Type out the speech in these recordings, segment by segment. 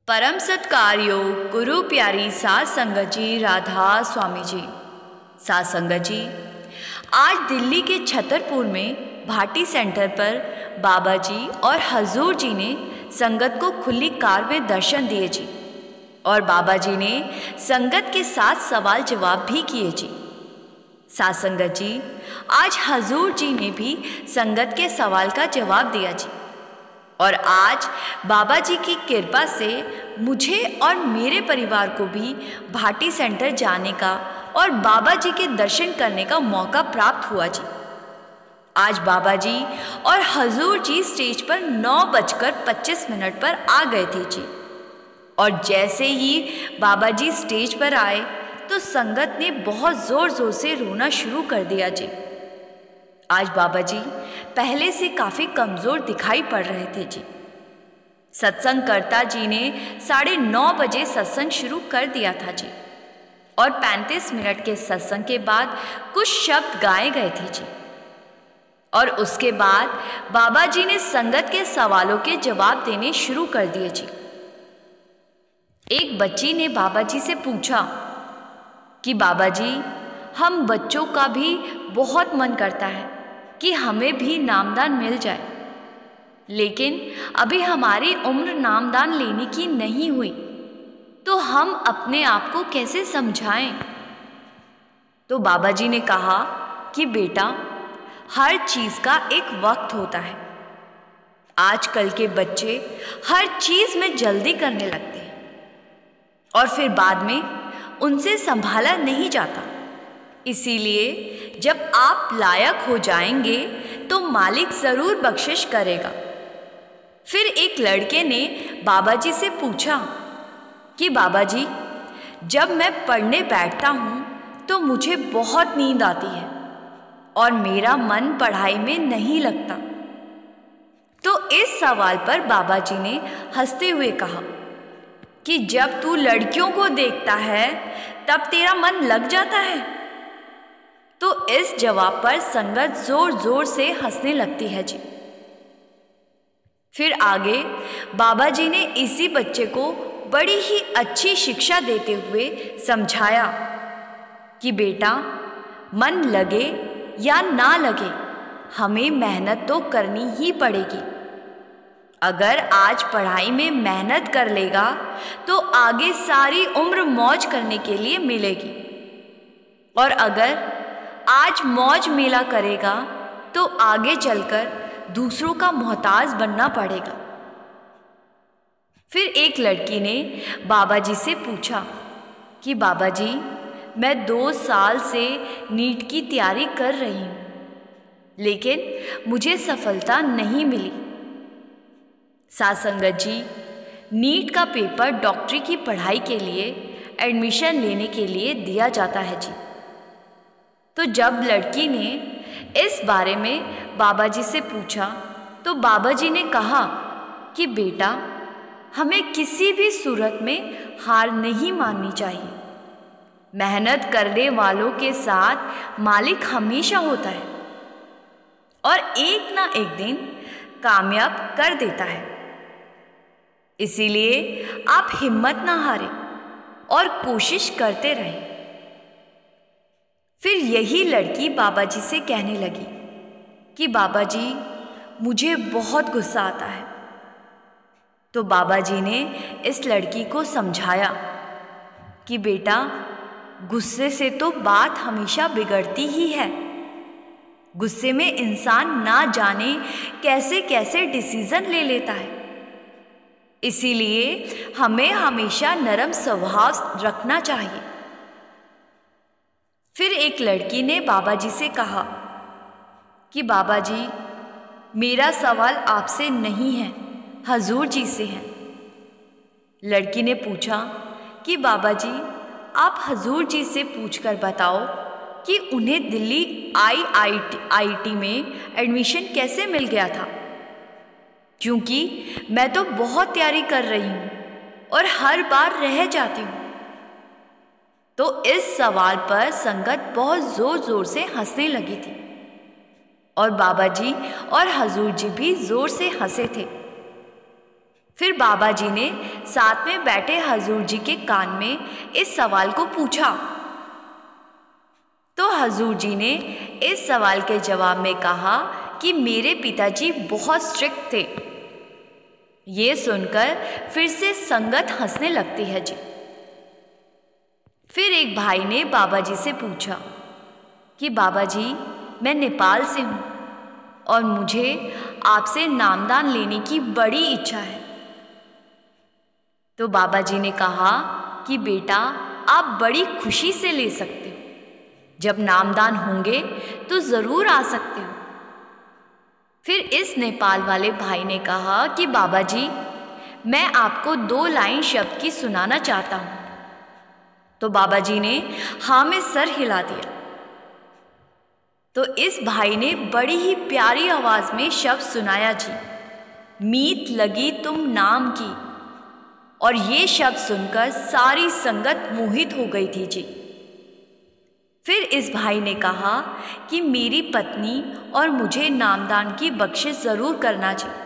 परम सत्कार्यो गुरु प्यारी सात संगत जी, राधा स्वामी जी। सात संगत जी, आज दिल्ली के छतरपुर में भाटी सेंटर पर बाबा जी और हजूर जी ने संगत को खुली कार में दर्शन दिए जी, और बाबा जी ने संगत के साथ सवाल जवाब भी किए जी। सात संगत जी, आज हजूर जी ने भी संगत के सवाल का जवाब दिया जी, और आज बाबा जी की कृपा से मुझे और मेरे परिवार को भी भाटी सेंटर जाने का और बाबा जी के दर्शन करने का मौका प्राप्त हुआ जी। आज बाबा जी और हजूर जी स्टेज पर 9:25 पर आ गए थे जी, और जैसे ही बाबा जी स्टेज पर आए तो संगत ने बहुत ज़ोर ज़ोर से रोना शुरू कर दिया जी। आज बाबा जी पहले से काफ़ी कमज़ोर दिखाई पड़ रहे थे जी। सत्संगकर्ता जी ने 9:30 बजे सत्संग शुरू कर दिया था जी, और 35 मिनट के सत्संग के बाद कुछ शब्द गाए गए थे जी, और उसके बाद बाबा जी ने संगत के सवालों के जवाब देने शुरू कर दिए जी। एक बच्ची ने बाबा जी से पूछा कि बाबा जी, हम बच्चों का भी बहुत मन करता है कि हमें भी नामदान मिल जाए, लेकिन अभी हमारी उम्र नामदान लेने की नहीं हुई, तो हम अपने आप को कैसे समझाएं? तो बाबा जी ने कहा कि बेटा, हर चीज़ का एक वक्त होता है। आजकल के बच्चे हर चीज़ में जल्दी करने लगते हैं, और फिर बाद में उनसे संभाला नहीं जाता। इसीलिए जब आप लायक हो जाएंगे तो मालिक ज़रूर बख्शिश करेगा। फिर एक लड़के ने बाबा जी से पूछा कि बाबा जी, जब मैं पढ़ने बैठता हूँ तो मुझे बहुत नींद आती है और मेरा मन पढ़ाई में नहीं लगता। तो इस सवाल पर बाबा जी ने हंसते हुए कहा कि जब तू लड़कियों को देखता है तब तेरा मन लग जाता है। तो इस जवाब पर संगत जोर जोर से हंसने लगती है जी। फिर आगे बाबा जी ने इसी बच्चे को बड़ी ही अच्छी शिक्षा देते हुए समझाया कि बेटा, मन लगे या ना लगे, हमें मेहनत तो करनी ही पड़ेगी। अगर आज पढ़ाई में मेहनत कर लेगा तो आगे सारी उम्र मौज करने के लिए मिलेगी, और अगर आज मौज मेला करेगा तो आगे चलकर दूसरों का मोहताज बनना पड़ेगा। फिर एक लड़की ने बाबा जी से पूछा कि बाबा जी, मैं 2 साल से नीट की तैयारी कर रही हूँ, लेकिन मुझे सफलता नहीं मिली। सात संगत जी, नीट का पेपर डॉक्टरी की पढ़ाई के लिए एडमिशन लेने के लिए दिया जाता है जी। तो जब लड़की ने इस बारे में बाबा जी से पूछा तो बाबा जी ने कहा कि बेटा, हमें किसी भी सूरत में हार नहीं माननी चाहिए। मेहनत करने वालों के साथ मालिक हमेशा होता है और एक ना एक दिन कामयाब कर देता है। इसीलिए आप हिम्मत ना हारें और कोशिश करते रहें। फिर यही लड़की बाबा जी से कहने लगी कि बाबा जी, मुझे बहुत गुस्सा आता है। तो बाबा जी ने इस लड़की को समझाया कि बेटा, गुस्से से तो बात हमेशा बिगड़ती ही है। गुस्से में इंसान ना जाने कैसे कैसे डिसीजन ले लेता है। इसीलिए हमें हमेशा नरम स्वभाव रखना चाहिए। फिर एक लड़की ने बाबा जी से कहा कि बाबा जी, मेरा सवाल आपसे नहीं है, हजूर जी से है। लड़की ने पूछा कि बाबा जी, आप हजूर जी से पूछकर बताओ कि उन्हें दिल्ली IIT में एडमिशन कैसे मिल गया था, क्योंकि मैं तो बहुत तैयारी कर रही हूँ और हर बार रह जाती हूँ। तो इस सवाल पर संगत बहुत ज़ोर ज़ोर से हंसने लगी थी, और बाबा जी और हजूर जी भी ज़ोर से हंसे थे। फिर बाबा जी ने साथ में बैठे हजूर जी के कान में इस सवाल को पूछा। तो हजूर जी ने इस सवाल के जवाब में कहा कि मेरे पिताजी बहुत स्ट्रिक्ट थे। ये सुनकर फिर से संगत हंसने लगती है जी। फिर एक भाई ने बाबा जी से पूछा कि बाबा जी, मैं नेपाल से हूँ और मुझे आपसे नामदान लेने की बड़ी इच्छा है। तो बाबा जी ने कहा कि बेटा, आप बड़ी खुशी से ले सकते हो। जब नामदान होंगे तो ज़रूर आ सकते हो। फिर इस नेपाल वाले भाई ने कहा कि बाबा जी, मैं आपको 2 लाइन शब्द की सुनाना चाहता हूँ। तो बाबा जी ने हाँ में सर हिला दिया। तो इस भाई ने बड़ी ही प्यारी आवाज़ में शब्द सुनाया जी, मीत लगी तुम नाम की। और ये शब्द सुनकर सारी संगत मोहित हो गई थी जी। फिर इस भाई ने कहा कि मेरी पत्नी और मुझे नामदान की बख्शिश ज़रूर करना चाहिए।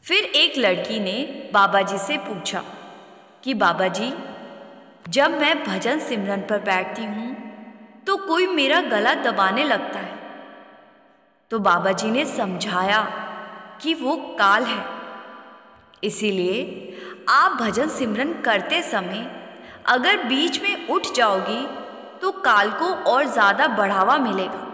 फिर एक लड़की ने बाबा जी से पूछा कि बाबा जी, जब मैं भजन सिमरन पर बैठती हूँ तो कोई मेरा गला दबाने लगता है। तो बाबा जी ने समझाया कि वो काल है, इसीलिए आप भजन सिमरन करते समय अगर बीच में उठ जाओगी तो काल को और ज़्यादा बढ़ावा मिलेगा।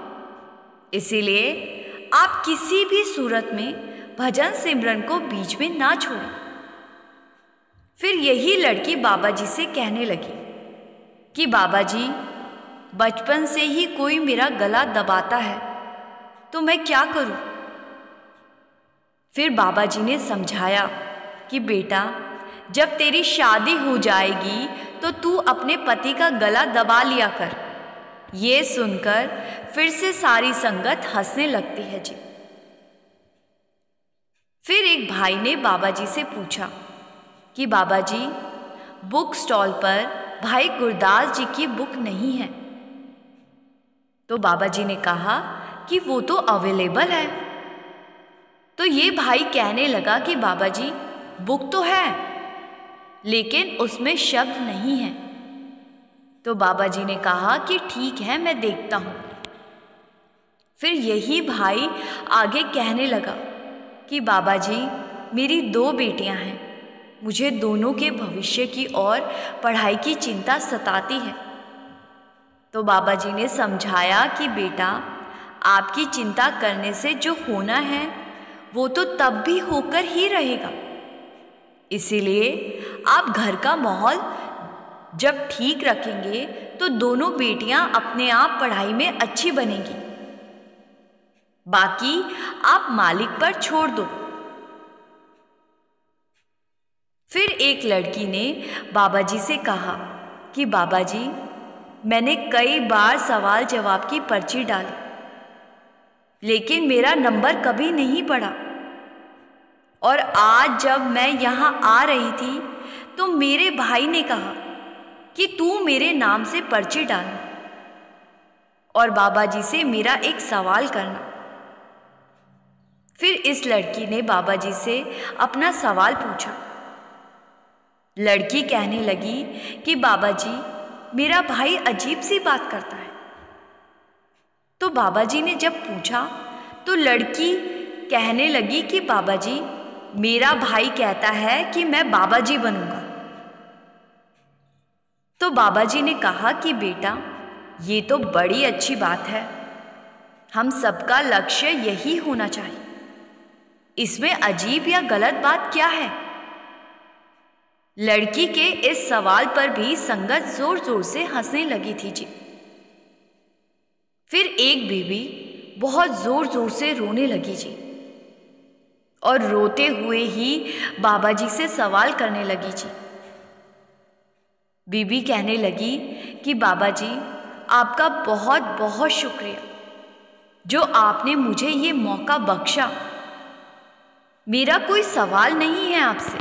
इसीलिए आप किसी भी सूरत में भजन सिमरन को बीच में ना छोड़ें। फिर यही लड़की बाबा जी से कहने लगी कि बाबा जी, बचपन से ही कोई मेरा गला दबाता है तो मैं क्या करूं? फिर बाबा जी ने समझाया कि बेटा, जब तेरी शादी हो जाएगी तो तू अपने पति का गला दबा लिया कर। ये सुनकर फिर से सारी संगत हंसने लगती है जी। फिर एक भाई ने बाबा जी से पूछा कि बाबा जी, बुक स्टॉल पर भाई गुरदास जी की बुक नहीं है। तो बाबा जी ने कहा कि वो तो अवेलेबल है। तो ये भाई कहने लगा कि बाबा जी, बुक तो है लेकिन उसमें शब्द नहीं है। तो बाबा जी ने कहा कि ठीक है, मैं देखता हूँ। फिर यही भाई आगे कहने लगा कि बाबा जी, मेरी 2 बेटियां हैं, मुझे दोनों के भविष्य की और पढ़ाई की चिंता सताती है। तो बाबा जी ने समझाया कि बेटा, आपकी चिंता करने से जो होना है वो तो तब भी होकर ही रहेगा। इसीलिए आप घर का माहौल जब ठीक रखेंगे तो दोनों बेटियां अपने आप पढ़ाई में अच्छी बनेंगी। बाकी आप मालिक पर छोड़ दो। फिर एक लड़की ने बाबा जी से कहा कि बाबा जी, मैंने कई बार सवाल जवाब की पर्ची डाली लेकिन मेरा नंबर कभी नहीं पड़ा। और आज जब मैं यहाँ आ रही थी तो मेरे भाई ने कहा कि तू मेरे नाम से पर्ची डालना और बाबा जी से मेरा एक सवाल करना। फिर इस लड़की ने बाबा जी से अपना सवाल पूछा। लड़की कहने लगी कि बाबा जी, मेरा भाई अजीब सी बात करता है। तो बाबा जी ने जब पूछा तो लड़की कहने लगी कि बाबा जी, मेरा भाई कहता है कि मैं बाबा जी बनूंगा। तो बाबा जी ने कहा कि बेटा, ये तो बड़ी अच्छी बात है, हम सबका लक्ष्य यही होना चाहिए, इसमें अजीब या गलत बात क्या है? लड़की के इस सवाल पर भी संगत जोर जोर से हंसने लगी थी जी। फिर एक बीबी बहुत जोर जोर से रोने लगी जी और रोते हुए ही बाबा जी से सवाल करने लगी जी। बीबी कहने लगी कि बाबा जी, आपका बहुत बहुत शुक्रिया जो आपने मुझे ये मौका बख्शा। मेरा कोई सवाल नहीं है आपसे,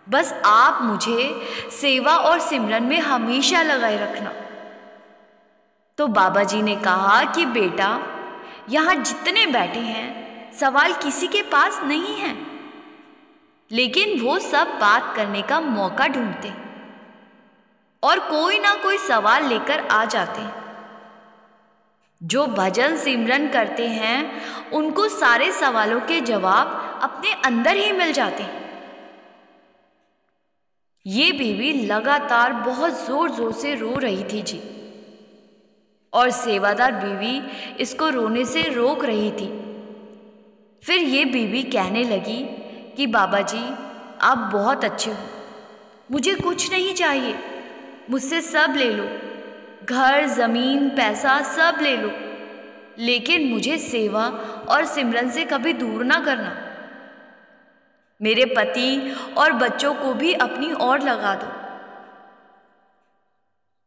बस आप मुझे सेवा और सिमरन में हमेशा लगाए रखना। तो बाबा जी ने कहा कि बेटा, यहाँ जितने बैठे हैं सवाल किसी के पास नहीं है, लेकिन वो सब बात करने का मौका ढूंढते और कोई ना कोई सवाल लेकर आ जाते। जो भजन सिमरन करते हैं उनको सारे सवालों के जवाब अपने अंदर ही मिल जाते हैं। ये बीवी लगातार बहुत जोर जोर से रो रही थी जी, और सेवादार बीवी इसको रोने से रोक रही थी। फिर ये बीवी कहने लगी कि बाबा जी आप बहुत अच्छे हो, मुझे कुछ नहीं चाहिए, मुझसे सब ले लो, घर ज़मीन पैसा सब ले लो, लेकिन मुझे सेवा और सिमरन से कभी दूर ना करना। मेरे पति और बच्चों को भी अपनी ओर लगा दो।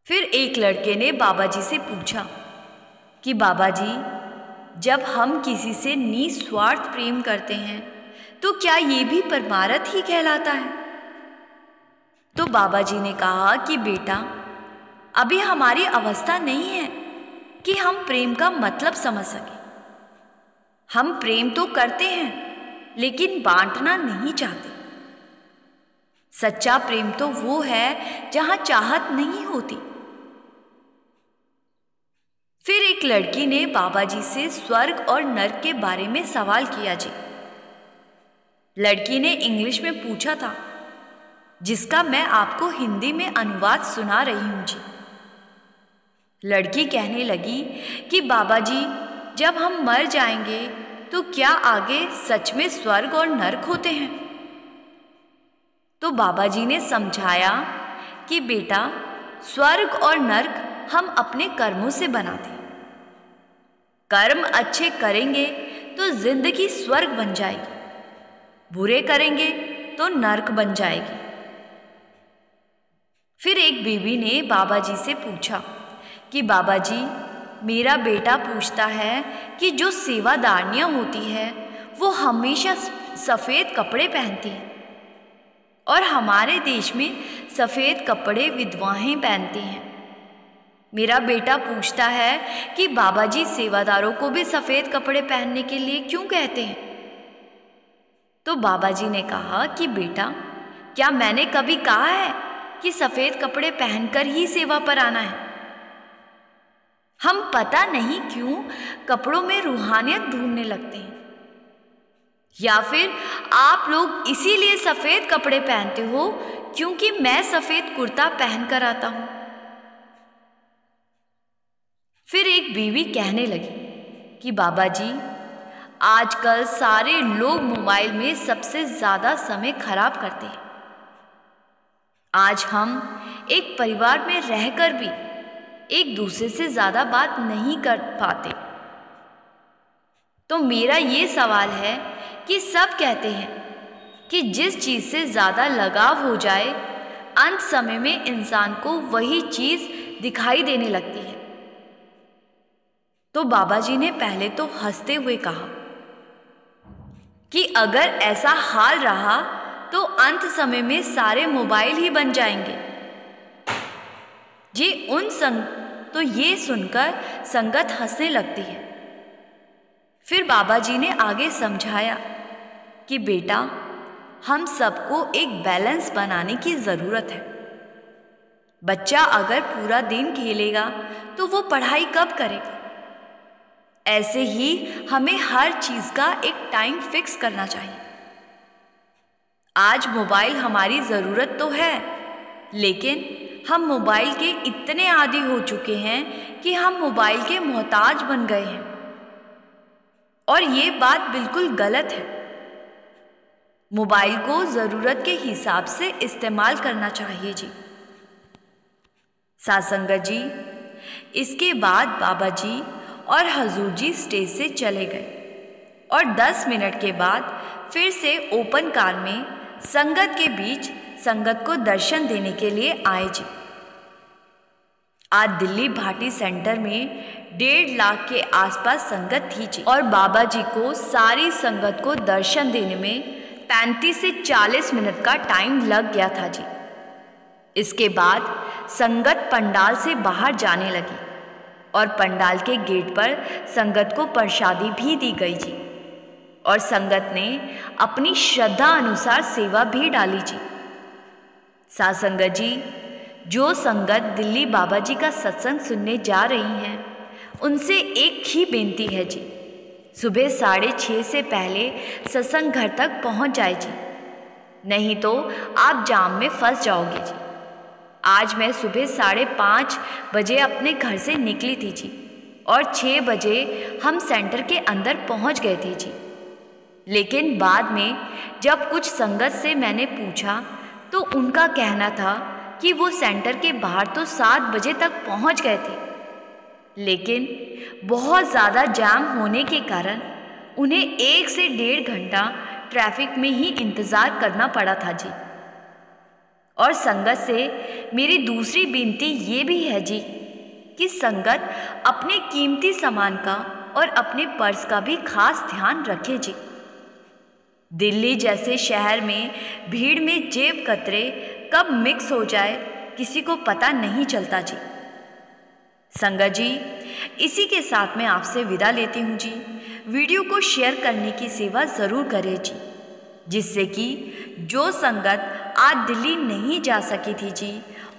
फिर एक लड़के ने बाबा जी से पूछा कि बाबा जी जब हम किसी से निस्वार्थ प्रेम करते हैं तो क्या ये भी परमार्थ ही कहलाता है? तो बाबा जी ने कहा कि बेटा अभी हमारी अवस्था नहीं है कि हम प्रेम का मतलब समझ सकें। हम प्रेम तो करते हैं लेकिन बांटना नहीं चाहते। सच्चा प्रेम तो वो है जहां चाहत नहीं होती। फिर एक लड़की ने बाबा जी से स्वर्ग और नर्क के बारे में सवाल किया जी। लड़की ने इंग्लिश में पूछा था, जिसका मैं आपको हिंदी में अनुवाद सुना रही हूं जी। लड़की कहने लगी कि बाबा जी जब हम मर जाएंगे तो क्या आगे सच में स्वर्ग और नर्क होते हैं? तो बाबा जी ने समझाया कि बेटा स्वर्ग और नर्क हम अपने कर्मों से बनाते हैं। कर्म अच्छे करेंगे तो जिंदगी स्वर्ग बन जाएगी, बुरे करेंगे तो नर्क बन जाएगी। फिर एक बीवी ने बाबा जी से पूछा कि बाबा जी मेरा बेटा पूछता है कि जो सेवादारनियां होती है वो हमेशा सफ़ेद कपड़े पहनती हैं और हमारे देश में सफ़ेद कपड़े विधवाएं पहनती हैं। मेरा बेटा पूछता है कि बाबा जी सेवादारों को भी सफ़ेद कपड़े पहनने के लिए क्यों कहते हैं? तो बाबा जी ने कहा कि बेटा क्या मैंने कभी कहा है कि सफ़ेद कपड़े पहनकर ही सेवा पर आना है? हम पता नहीं क्यों कपड़ों में रूहानियत ढूंढने लगते हैं, या फिर आप लोग इसीलिए सफ़ेद कपड़े पहनते हो क्योंकि मैं सफ़ेद कुर्ता पहन कर आता हूं। फिर एक बीवी कहने लगी कि बाबा जी आजकल सारे लोग मोबाइल में सबसे ज़्यादा समय खराब करते हैं। आज हम एक परिवार में रहकर भी एक दूसरे से ज़्यादा बात नहीं कर पाते। तो मेरा ये सवाल है कि सब कहते हैं कि जिस चीज़ से ज़्यादा लगाव हो जाए अंत समय में इंसान को वही चीज़ दिखाई देने लगती है। तो बाबा जी ने पहले तो हंसते हुए कहा कि अगर ऐसा हाल रहा तो अंत समय में सारे मोबाइल ही बन जाएंगे जी। तो ये सुनकर संगत हंसने लगती है। फिर बाबा जी ने आगे समझाया कि बेटा हम सबको एक बैलेंस बनाने की ज़रूरत है। बच्चा अगर पूरा दिन खेलेगा तो वो पढ़ाई कब करेगा? ऐसे ही हमें हर चीज़ का एक टाइम फिक्स करना चाहिए। आज मोबाइल हमारी ज़रूरत तो है, लेकिन हम मोबाइल के इतने आदी हो चुके हैं कि हम मोबाइल के मोहताज बन गए हैं, और ये बात बिल्कुल गलत है। मोबाइल को ज़रूरत के हिसाब से इस्तेमाल करना चाहिए जी। सासंगत जी, इसके बाद बाबा जी और हजूर जी स्टेज से चले गए और 10 मिनट के बाद फिर से ओपन कार में संगत के बीच संगत को दर्शन देने के लिए आए जी। आज दिल्ली भाटी सेंटर में 1.5 लाख के आसपास संगत थी जी, और बाबा जी को सारी संगत को दर्शन देने में 35 से 40 मिनट का टाइम लग गया था जी। इसके बाद संगत पंडाल से बाहर जाने लगी और पंडाल के गेट पर संगत को प्रसादी भी दी गई जी। और संगत ने अपनी श्रद्धा अनुसार सेवा भी डाली जी। साथ संगत जी, जो संगत दिल्ली बाबा जी का सत्संग सुनने जा रही हैं, उनसे एक ही बेनती है जी, सुबह 6:30 से पहले सत्संग घर तक पहुंच जाए जी, नहीं तो आप जाम में फंस जाओगे जी। आज मैं सुबह 5:30 बजे अपने घर से निकली थी जी, और 6 बजे हम सेंटर के अंदर पहुंच गए थे जी। लेकिन बाद में जब कुछ संगत से मैंने पूछा तो उनका कहना था कि वो सेंटर के बाहर तो 7 बजे तक पहुंच गए थे, लेकिन बहुत ज़्यादा जाम होने के कारण उन्हें 1 से 1.5 घंटा ट्रैफिक में ही इंतज़ार करना पड़ा था जी। और संगत से मेरी दूसरी विनती ये भी है जी कि संगत अपने कीमती सामान का और अपने पर्स का भी खास ध्यान रखे जी। दिल्ली जैसे शहर में भीड़ में जेब कतरे कब मिक्स हो जाए किसी को पता नहीं चलता जी। संगत जी, इसी के साथ मैं आपसे विदा लेती हूँ जी। वीडियो को शेयर करने की सेवा ज़रूर करें जी, जिससे कि जो संगत आज दिल्ली नहीं जा सकी थी जी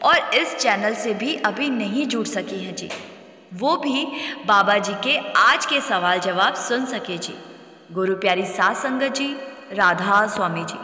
और इस चैनल से भी अभी नहीं जुड़ सकी हैं जी, वो भी बाबा जी के आज के सवाल जवाब सुन सके जी। गुरु प्यारी साथ संगत जी, राधा स्वामी जी।